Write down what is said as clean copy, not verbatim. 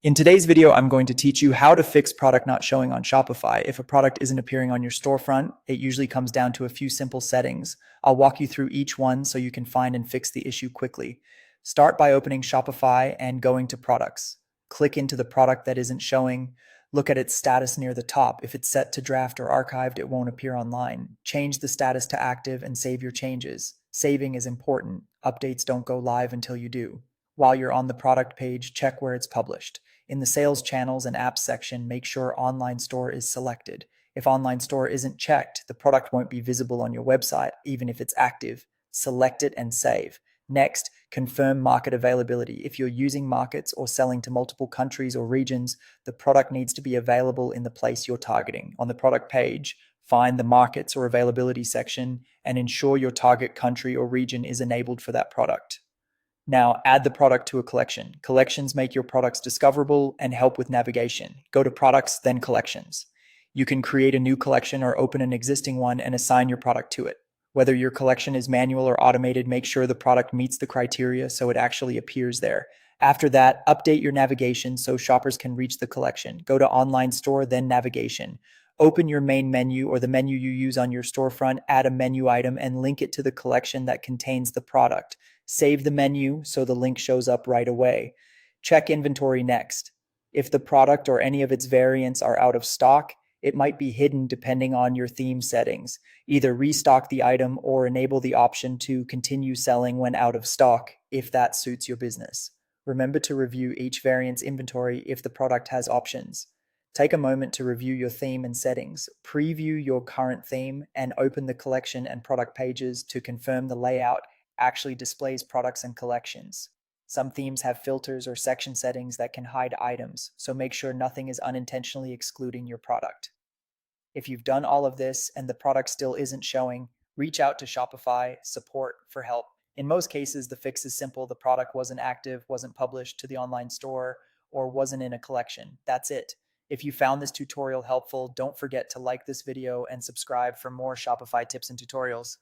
In today's video, I'm going to teach you how to fix product not showing on Shopify. If a product isn't appearing on your storefront, it usually comes down to a few simple settings. I'll walk you through each one so you can find and fix the issue quickly. Start by opening Shopify and going to Products. Click into the product that isn't showing. Look at its status near the top. If it's set to draft or archived, it won't appear online. Change the status to active and save your changes. Saving is important. Updates don't go live until you do. While you're on the product page, check where it's published. In the Sales Channels and Apps section, make sure Online Store is selected. If Online Store isn't checked, the product won't be visible on your website, even if it's active. Select it and save. Next, confirm market availability. If you're using markets or selling to multiple countries or regions, the product needs to be available in the place you're targeting. On the product page, find the Markets or Availability section and ensure your target country or region is enabled for that product. Now, add the product to a collection. Collections make your products discoverable and help with navigation. Go to Products, then Collections. You can create a new collection or open an existing one and assign your product to it. Whether your collection is manual or automated, make sure the product meets the criteria so it actually appears there. After that, update your navigation so shoppers can reach the collection. Go to Online Store, then Navigation. Open your main menu or the menu you use on your storefront, add a menu item, and link it to the collection that contains the product. Save the menu so the link shows up right away. Check inventory next. If the product or any of its variants are out of stock, it might be hidden depending on your theme settings. Either restock the item or enable the option to continue selling when out of stock, if that suits your business. Remember to review each variant's inventory if the product has options. Take a moment to review your theme and settings. Preview your current theme and open the collection and product pages to confirm the layout actually displays products and collections. Some themes have filters or section settings that can hide items, so make sure nothing is unintentionally excluding your product. If you've done all of this and the product still isn't showing, reach out to Shopify support for help. In most cases, the fix is simple. The product wasn't active, wasn't published to the online store, or wasn't in a collection. That's it. If you found this tutorial helpful, don't forget to like this video and subscribe for more Shopify tips and tutorials.